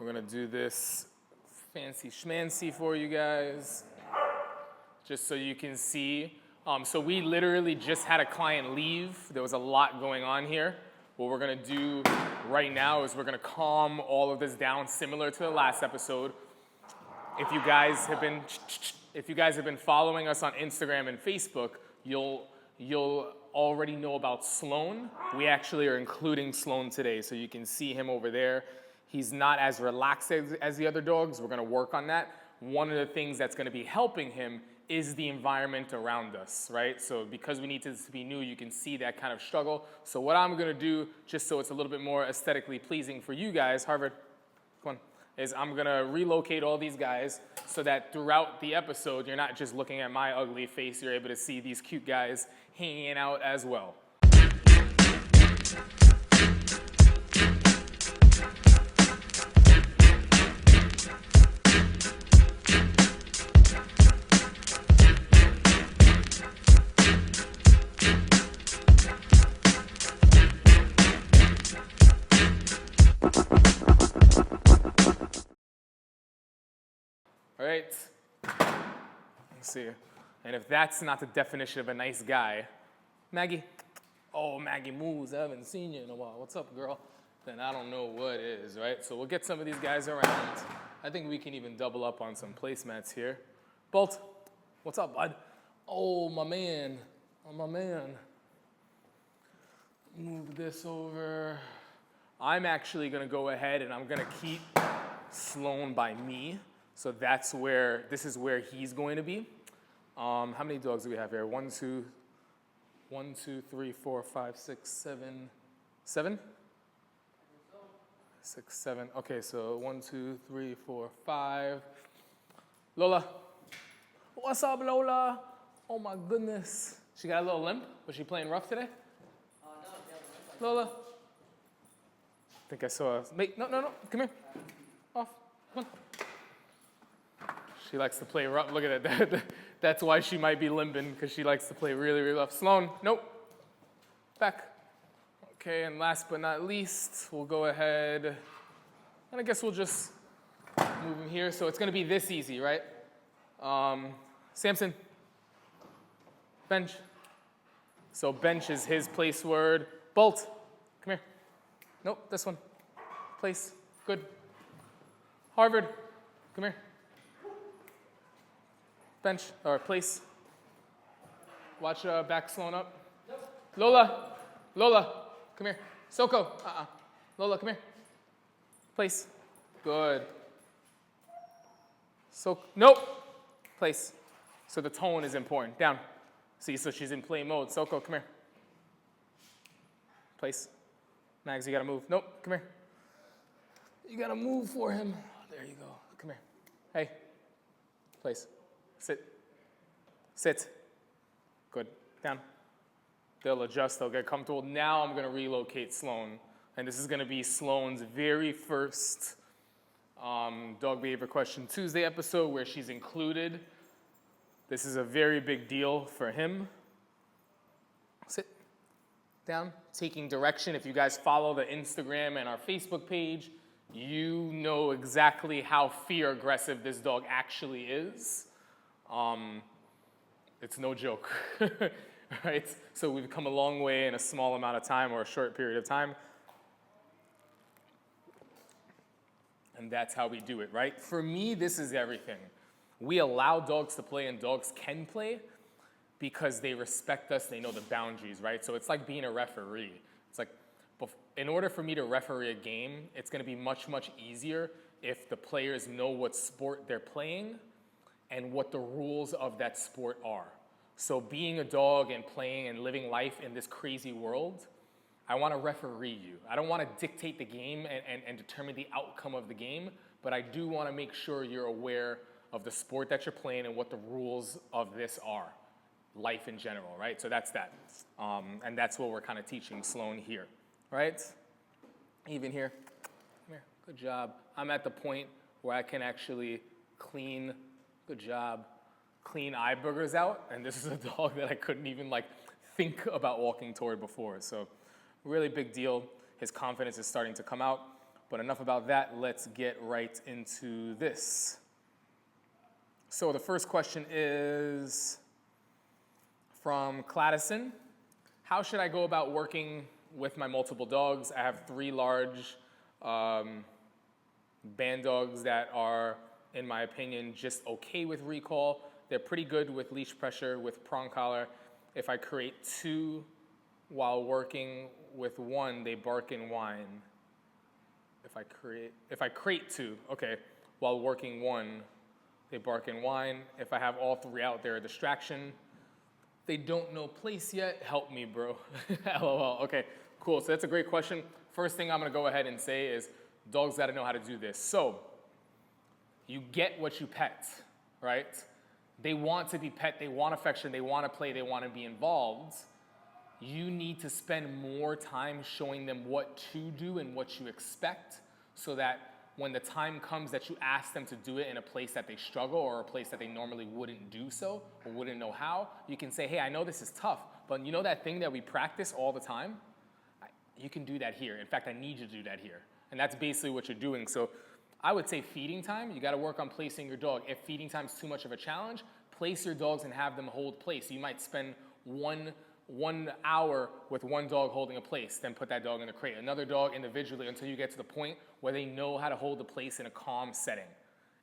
We're gonna do this fancy schmancy for you guys, just so you can see. So we literally just had a client leave. There was a lot going on here. What we're gonna do right now is we're gonna calm all of this down, similar to the last episode. If you guys have been following us on Instagram and Facebook, you'll already know about Sloan. We actually are including Sloan today, so you can see him over there. He's not as relaxed as the other dogs. We're gonna work on that. One of the things that's gonna be helping him is the environment around us, right? So because we need this to be new, you can see that kind of struggle. So what I'm gonna do, just so it's a little bit more aesthetically pleasing for you guys, Harvard, come on, is I'm gonna relocate all these guys so that throughout the episode, you're not just looking at my ugly face, you're able to see these cute guys hanging out as well. All right, let's see. And if that's not the definition of a nice guy, Maggie, oh, Maggie moves, I haven't seen you in a while. What's up, girl? Then I don't know what is, right? So we'll get some of these guys around. I think we can even double up on some placemats here. Bolt, what's up, bud? Oh, my man, Move this over. I'm actually gonna go ahead and I'm gonna keep Sloan by me. So this is where he's going to be. How many dogs do we have here? 1, 2, 3, 4, 5, 6, 7. 7? 6, 7. Okay, so 1, 2, 3, 4, 5. Lola. What's up, Lola? Oh my goodness. She got a little limp? Was she playing rough today? No, Lola. I think I saw a... Wait, no. Come here. Off. Come on. She likes to play rough. Look at that. That's why she might be limping, because she likes to play really, really rough. Sloan, nope. Back. Okay, and last but not least, we'll go ahead, and I guess we'll just move him here. So it's going to be this easy, right? Samson. Bench. So bench is his place word. Bolt. Come here. Nope, this one. Place. Good. Harvard. Come here. Bench, or place. Watch back Sloan up. Lola, come here. Soko, Lola, come here. Place. Good. So, nope. Place. So the tone is important. Down. See, so she's in play mode. Soko, come here. Place. Mags, you gotta move. Nope, come here. You gotta move for him. There you go. Come here. Hey. Place. Sit. Good. Down. They'll adjust, they'll get comfortable. Now I'm gonna relocate Sloan. And this is gonna be Sloan's very first Dog Behavior Question Tuesday episode where she's included. This is a very big deal for him. Sit. Down. Taking direction. If you guys follow the Instagram and our Facebook page, you know exactly how fear aggressive this dog actually is. It's no joke, right? So we've come a long way in a small amount of time or a short period of time. And that's how we do it, right? For me, this is everything. We allow dogs to play and dogs can play because they respect us, they know the boundaries, right? So it's like being a referee. It's like, in order for me to referee a game, it's gonna be much, much easier if the players know what sport they're playing and what the rules of that sport are. So being a dog and playing and living life in this crazy world, I wanna referee you. I don't wanna dictate the game and determine the outcome of the game, but I do wanna make sure you're aware of the sport that you're playing and what the rules of this are. Life in general, right? So that's that. And that's what we're kind of teaching Sloan here, right? Even here, come here, good job. I'm at the point where I can actually clean. Good job. Clean eye boogers out, and this is a dog that I couldn't even think about walking toward before. So really big deal. His confidence is starting to come out. But enough about that, let's get right into this. So the first question is from Cladison. How should I go about working with my multiple dogs? I have 3 large band dogs that are, in my opinion, just okay with recall. They're pretty good with leash pressure, with prong collar. If I create 2 while working with 1, they bark and whine. If I create 2, okay, while working 1, they bark and whine. If I have all 3 out, they're a distraction. They don't know place yet. Help me, bro. LOL. Okay, cool. So that's a great question. First thing I'm going to go ahead and say is dogs got to know how to do this. So you get what you pet, right? They want to be pet. They want affection. They want to play. They want to be involved. You need to spend more time showing them what to do and what you expect so that when the time comes that you ask them to do it in a place that they struggle or a place that they normally wouldn't do so or wouldn't know how, you can say, hey, I know this is tough, but you know that thing that we practice all the time? You can do that here. In fact, I need you to do that here. And that's basically what you're doing. So I would say feeding time, you got to work on placing your dog. If feeding time is too much of a challenge, place your dogs and have them hold place. You might spend one hour with one dog holding a place, then put that dog in the crate. Another dog individually until you get to the point where they know how to hold the place in a calm setting.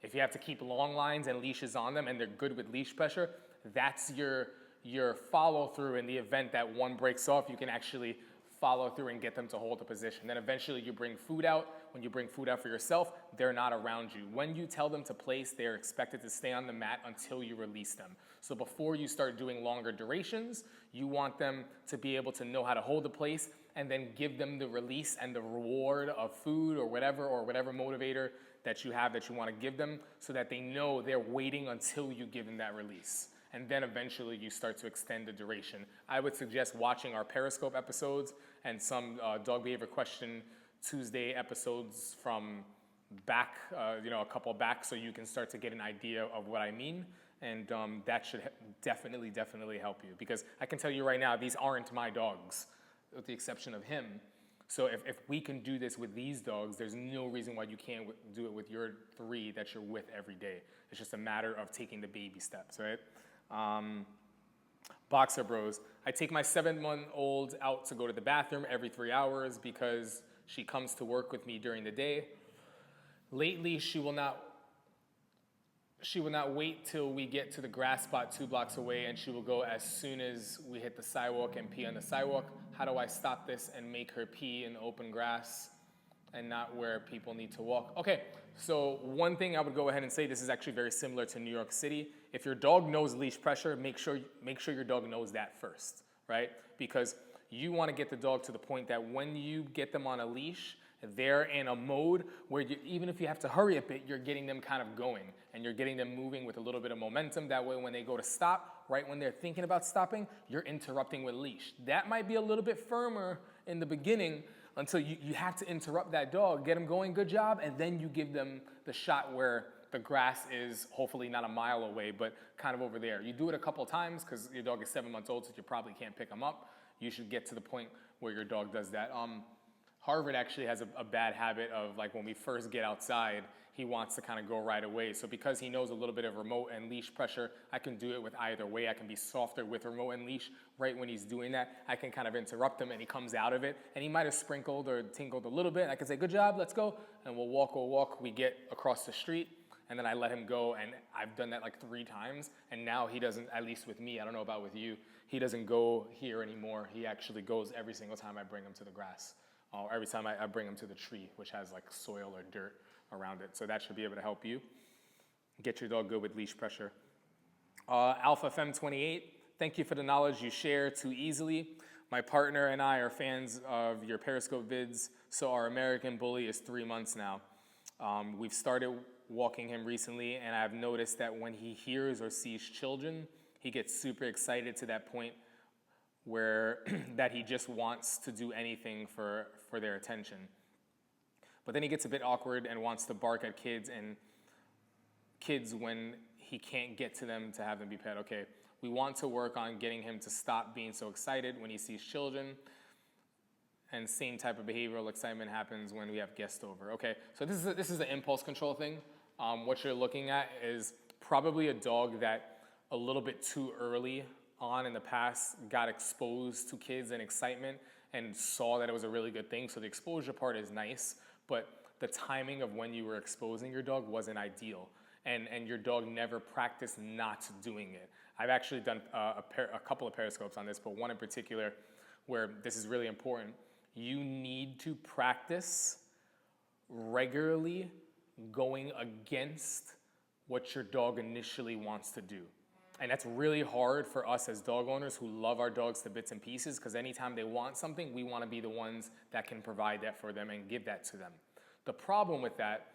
If you have to keep long lines and leashes on them and they're good with leash pressure, that's your follow through in the event that one breaks off, you can actually follow through and get them to hold the position. Then eventually you bring food out. When you bring food out for yourself, they're not around you. When you tell them to place, they're expected to stay on the mat until you release them. So before you start doing longer durations, you want them to be able to know how to hold the place and then give them the release and the reward of food or whatever motivator that you have that you want to give them so that they know they're waiting until you give them that release. And then eventually you start to extend the duration. I would suggest watching our Periscope episodes and some Dog Behavior Question Tuesday episodes from back, a couple back, so you can start to get an idea of what I mean. And that should definitely help you. Because I can tell you right now, these aren't my dogs, with the exception of him. So if we can do this with these dogs, there's no reason why you can't do it with your 3 that you're with every day. It's just a matter of taking the baby steps, right? Boxer Bros. I take my 7-month-old out to go to the bathroom every 3 hours because she comes to work with me during the day. Lately, she will not wait till we get to the grass spot 2 blocks away, and she will go as soon as we hit the sidewalk and pee on the sidewalk. How do I stop this and make her pee in open grass and not where people need to walk? Okay, so one thing I would go ahead and say, this is actually very similar to New York City. If your dog knows leash pressure, make sure your dog knows that first, right? Because you want to get the dog to the point that when you get them on a leash, they're in a mode where even if you have to hurry a bit, you're getting them kind of going and you're getting them moving with a little bit of momentum. That way when they go to stop, right when they're thinking about stopping, you're interrupting with leash. That might be a little bit firmer in the beginning until you have to interrupt that dog, get them going, good job, and then you give them the shot where the grass is hopefully not a mile away, but kind of over there. You do it a couple times because your dog is 7 months old, so you probably can't pick them up. You should get to the point where your dog does that. Harvard actually has a bad habit of, like, when we first get outside, he wants to kind of go right away. So because he knows a little bit of remote and leash pressure, I can do it with either way. I can be softer with remote and leash. Right when he's doing that, I can kind of interrupt him and he comes out of it. And he might have sprinkled or tinkled a little bit. And I can say, good job, let's go. And we'll walk. We get across the street and then I let him go. And I've done that like 3 times. And now he doesn't, at least with me, I don't know about with you, he doesn't go here anymore. He actually goes every single time I bring him to the grass. Or every time I bring him to the tree, which has like soil or dirt around it. So that should be able to help you get your dog good with leash pressure. Alpha Fem 28, thank you for the knowledge you share too easily. My partner and I are fans of your Periscope vids, so our American Bully is 3 months now. We've started walking him recently, and I've noticed that when he hears or sees children, he gets super excited to that point where that he just wants to do anything for their attention. But then he gets a bit awkward and wants to bark at kids when he can't get to them to have them be pet. Okay, we want to work on getting him to stop being so excited when he sees children And same type of behavioral excitement happens when we have guests over. Okay, so this is the impulse control thing. What you're looking at is probably a dog that a little bit too early on in the past got exposed to kids and excitement and saw that it was a really good thing. So the exposure part is nice, but the timing of when you were exposing your dog wasn't ideal. And your dog never practiced not doing it. I've actually done a couple of periscopes on this, but one in particular where this is really important. You need to practice regularly going against what your dog initially wants to do. And that's really hard for us as dog owners who love our dogs to bits and pieces, because anytime they want something, we want to be the ones that can provide that for them and give that to them. The problem with that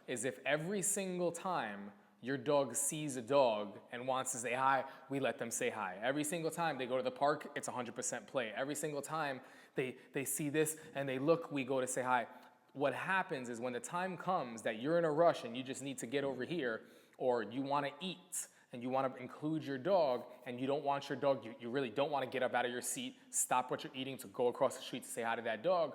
is if every single time your dog sees a dog and wants to say hi, we let them say hi. Every single time they go to the park, it's 100% play. Every single time they see this and they look, we go to say hi. What happens is when the time comes that you're in a rush and you just need to get over here, or you want to eat and you want to include your dog and you don't want your dog, you really don't want to get up out of your seat, stop what you're eating to go across the street to say hi to that dog,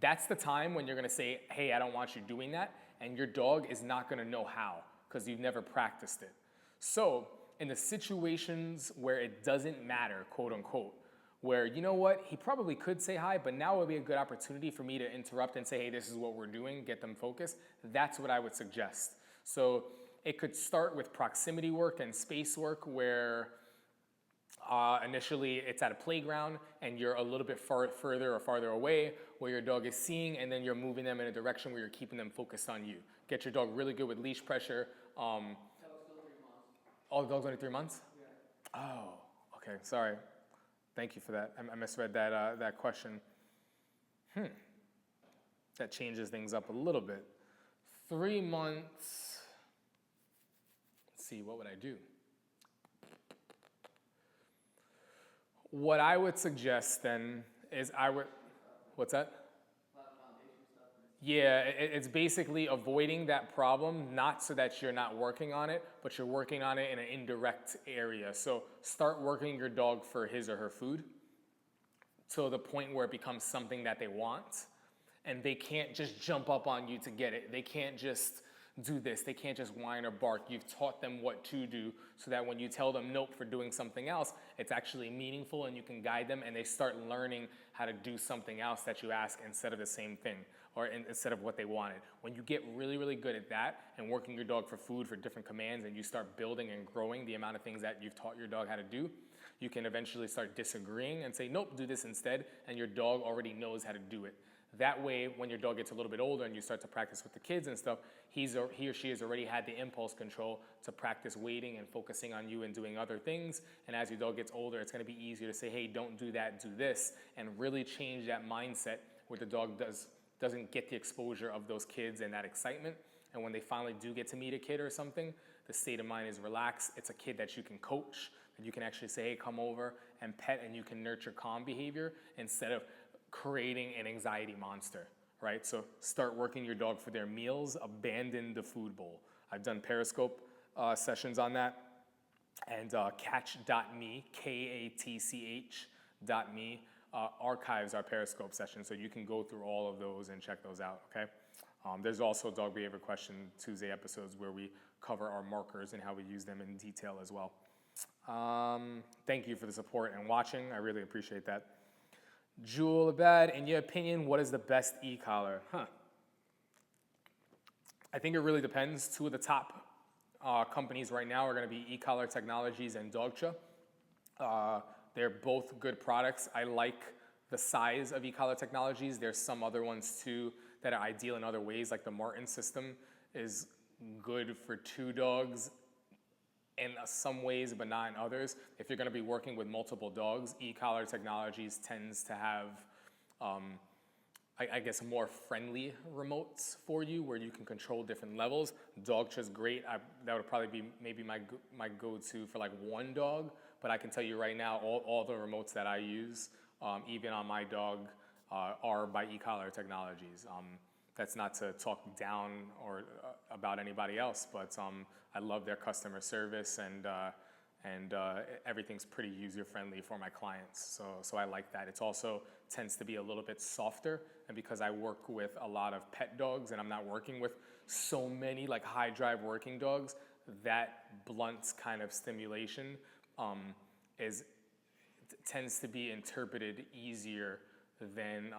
that's the time when you're going to say, hey, I don't want you doing that, and your dog is not going to know how because you've never practiced it. So in the situations where it doesn't matter, quote unquote, where, you know what, he probably could say hi, but now would be a good opportunity for me to interrupt and say, hey, this is what we're doing, get them focused. That's what I would suggest. So it could start with proximity work and space work where initially it's at a playground and you're a little bit further or farther away where your dog is seeing, and then you're moving them in a direction where you're keeping them focused on you. Get your dog really good with leash pressure. Dog's still 3 months. Oh, the dog's only 3 months? Yeah. Oh, okay, sorry. Thank you for that. I misread that question. That changes things up a little bit. 3 months. Let's see, what would I do? What I would suggest then is what's that? Yeah, it's basically avoiding that problem, not so that you're not working on it, but you're working on it in an indirect area. So start working your dog for his or her food to the point where it becomes something that they want, and they can't just jump up on you to get it. They can't just do this. They can't just whine or bark. You've taught them what to do so that when you tell them nope for doing something else, it's actually meaningful and you can guide them, and they start learning how to do something else that you ask instead of the same thing or instead of what they wanted. When you get really, really good at that and working your dog for food for different commands, and you start building and growing the amount of things that you've taught your dog how to do, you can eventually start disagreeing and say, nope, do this instead, and your dog already knows how to do it. That way, when your dog gets a little bit older and you start to practice with the kids and stuff, he or she has already had the impulse control to practice waiting and focusing on you and doing other things. And as your dog gets older, it's going to be easier to say, hey, don't do that, do this, and really change that mindset where the dog doesn't get the exposure of those kids and that excitement. And when they finally do get to meet a kid or something, the state of mind is relaxed. It's a kid that you can coach, that you can actually say, hey, come over and pet, and you can nurture calm behavior instead of creating an anxiety monster, right? So start working your dog for their meals, abandon the food bowl. I've done Periscope sessions on that, and catch.me, KATCH.me, archives our Periscope sessions, so you can go through all of those and check those out, okay? There's also Dog Behavior Question Tuesday episodes where we cover our markers and how we use them in detail as well. Thank you for the support and watching. I really appreciate that. Jewel Abad, in your opinion, what is the best e-collar? I think it really depends. Two of the top companies right now are going to be e-collar Technologies and DctK. They're both good products. I like the size of e-collar Technologies. There's some other ones too that are ideal in other ways, like the Martin system is good for 2 dogs in some ways, but not in others. If you're going to be working with multiple dogs, e-collar Technologies tends to have, I guess, more friendly remotes for you where you can control different levels. DctK's great. That would probably be maybe my go-to for like 1 dog, but I can tell you right now, all the remotes that I use, even on my dog, are by e-collar Technologies. That's not to talk down or about anybody else, but I love their customer service, and and everything's pretty user-friendly for my clients. So I like that. It's also tends to be a little bit softer, and because I work with a lot of pet dogs and I'm not working with so many like high drive working dogs, that blunt kind of stimulation tends to be interpreted easier than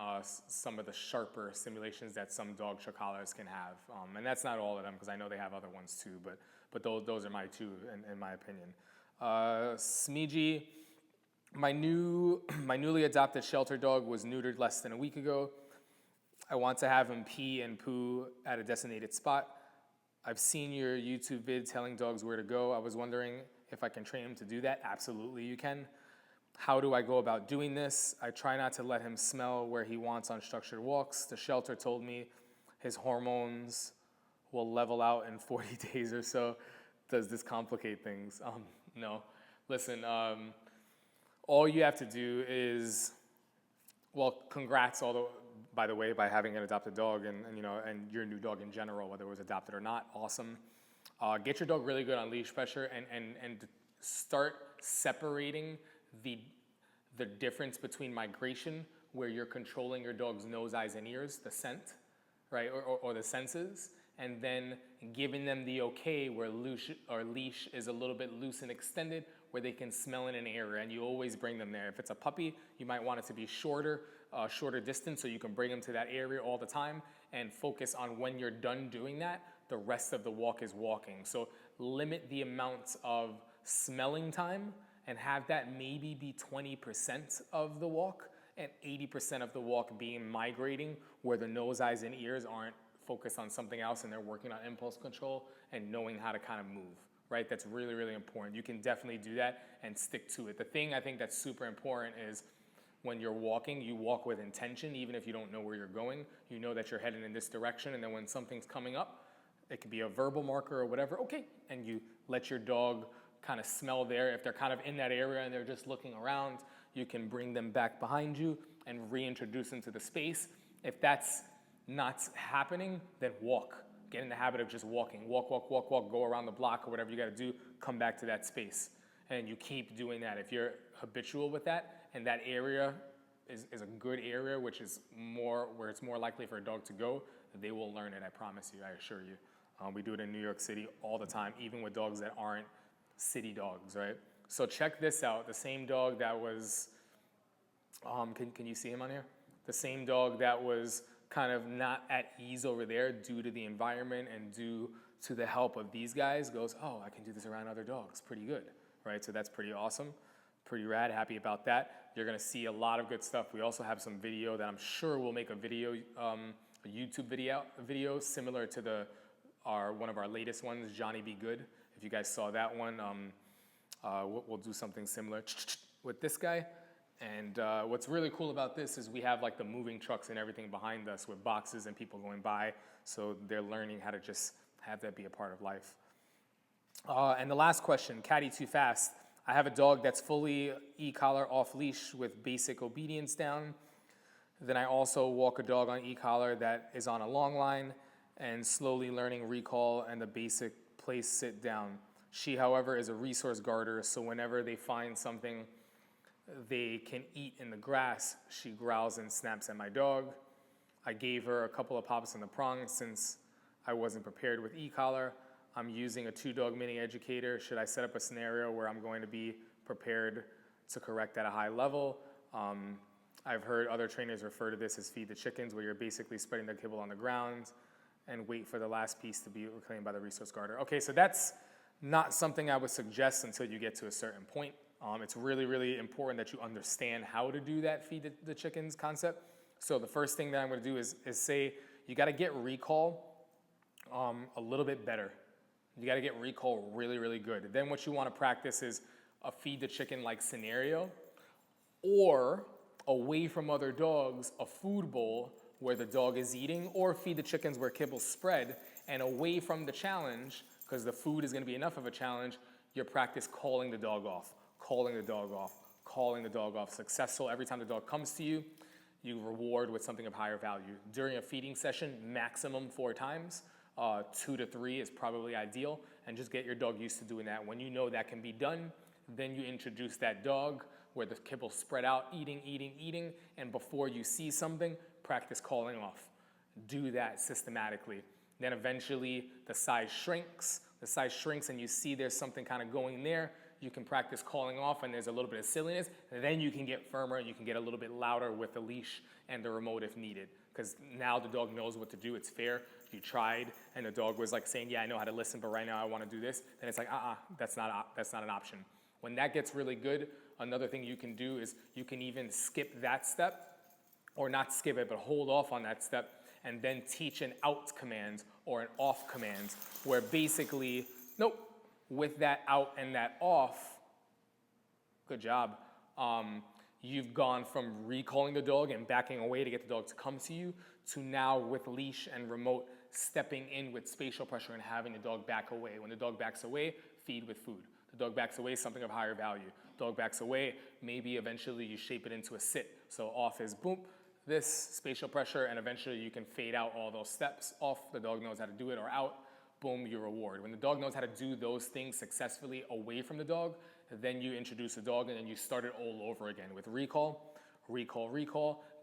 some of the sharper stimulations that some dog show collars can have. And that's not all of them, because I know they have other ones too, but those are my two in my opinion. Smeegee, my newly adopted shelter dog was neutered less than a week ago. I want to have him pee and poo at a designated spot. I've seen your YouTube vid telling dogs where to go. I was wondering if I can train him to do that. Absolutely you can. How do I go about doing this? I try not to let him smell where he wants on structured walks. The shelter told me his hormones will level out in 40 days or so. Does this complicate things? No. Listen, all you have to do is, well, congrats, by the way, by having an adopted dog and your new dog in general, whether it was adopted or not, awesome. Get your dog really good on leash pressure and start separating the difference between migration, where you're controlling your dog's nose, eyes, and ears, the scent, right, or the senses, and then giving them the okay where leash is a little bit loose and extended, where they can smell in an area, and you always bring them there. If it's a puppy, you might want it to be shorter distance, so you can bring them to that area all the time and focus on when you're done doing that, the rest of the walk is walking. So limit the amount of smelling time and have that maybe be 20% of the walk and 80% of the walk being migrating, where the nose, eyes, and ears aren't focused on something else and they're working on impulse control and knowing how to kind of move, right? That's really, really important. You can definitely do that and stick to it. The thing I think that's super important is when you're walking, you walk with intention, even if you don't know where you're going. You know that you're heading in this direction, and then when something's coming up, it could be a verbal marker or whatever, okay, and you let your dog kind of smell there. If they're kind of in that area and they're just looking around, you can bring them back behind you and reintroduce them to the space. If that's not happening, then walk. Get in the habit of just walking. Walk, go around the block or whatever you gotta do, come back to that space. And you keep doing that. If you're habitual with that, and that area is a good area, which is where it's more likely for a dog to go, they will learn it, I promise you, I assure you. We do it in New York City all the time, even with dogs that aren't city dogs, right? So check this out. The same dog that was, can you see him on here? The same dog that was kind of not at ease over there due to the environment and due to the help of these guys goes, oh, I can do this around other dogs. Pretty good, right? So that's pretty awesome, pretty rad, happy about that. You're gonna see a lot of good stuff. We also have some video that I'm sure we'll make a video, a YouTube video similar to one of our latest ones, Johnny Be Good. If you guys saw that one, we'll do something similar with this guy. And what's really cool about this is we have like the moving trucks and everything behind us with boxes and people going by. So they're learning how to just have that be a part of life. And the last question, Caddy Too Fast. I have a dog that's fully e-collar off leash with basic obedience down. Then I also walk a dog on e-collar that is on a long line and slowly learning recall and the basic place sit down. She, however, is a resource guarder, so whenever they find something they can eat in the grass, she growls and snaps at my dog. I gave her a couple of pops in the prong since I wasn't prepared with e-collar. I'm using a 2-dog mini educator. Should I set up a scenario where I'm going to be prepared to correct at a high level? I've heard other trainers refer to this as feed the chickens, where you're basically spreading the kibble on the ground and wait for the last piece to be reclaimed by the resource guarder. Okay, so that's not something I would suggest until you get to a certain point. It's really, really important that you understand how to do that feed the chickens concept. So the first thing that I'm gonna do is say you gotta get recall a little bit better. You gotta get recall really, really good. Then what you wanna practice is a feed the chicken like scenario, or away from other dogs, a food bowl where the dog is eating, or feed the chickens where kibble's spread, and away from the challenge, because the food is gonna be enough of a challenge, you practice calling the dog off, calling the dog off, calling the dog off. Successful every time the dog comes to you, you reward with something of higher value. During a feeding session, maximum 4 times. 2 to 3 is probably ideal, and just get your dog used to doing that. When you know that can be done, Then you introduce that dog where the kibble spread out, eating, and before you see something, practice calling off. Do that systematically. Then eventually the size shrinks. The size shrinks and you see there's something kind of going there. You can practice calling off and there's a little bit of silliness. And then you can get firmer and you can get a little bit louder with the leash and the remote if needed. Because now the dog knows what to do. It's fair. You tried and the dog was like saying, yeah, I know how to listen, but right now I want to do this. Then it's like, that's not an option. When that gets really good, another thing you can do is you can even skip that step, or not skip it, but hold off on that step and then teach an out command or an off command where basically, nope, with that out and that off, good job, you've gone from recalling the dog and backing away to get the dog to come to you to now with leash and remote stepping in with spatial pressure and having the dog back away. When the dog backs away, feed with food. The dog backs away, something of higher value. Dog backs away, maybe eventually you shape it into a sit. So off is boom, this spatial pressure, and eventually you can fade out all those steps. Off, the dog knows how to do it, or out, boom, your reward. When the dog knows how to do those things successfully away from the dog, then you introduce the dog and then you start it all over again with recall,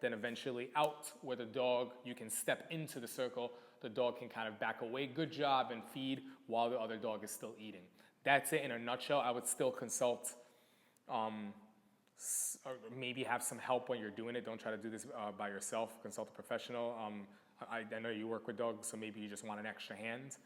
then eventually out where the dog, you can step into the circle, the dog can kind of back away, good job, and feed while the other dog is still eating. That's it in a nutshell. I would still consult, or maybe have some help when you're doing it. Don't try to do this by yourself. Consult a professional. I know you work with dogs, so maybe you just want an extra hand.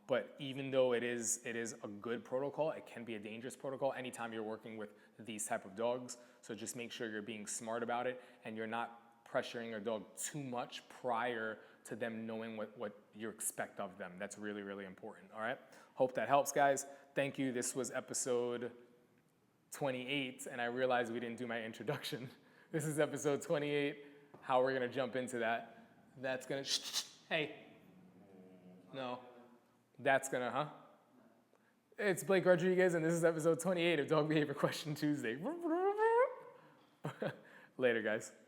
But even though it is a good protocol, it can be a dangerous protocol anytime you're working with these type of dogs. So just make sure you're being smart about it and you're not pressuring your dog too much prior to them knowing what you expect of them. That's really, really important, all right? Hope that helps, guys. Thank you. This was episode 28, and I realized we didn't do my introduction. This is episode 28. How we're gonna jump into that. That's gonna, hey. No. That's gonna, It's Blake Rodriguez, and this is episode 28 of Dog Behavior Question Tuesday. Later, guys.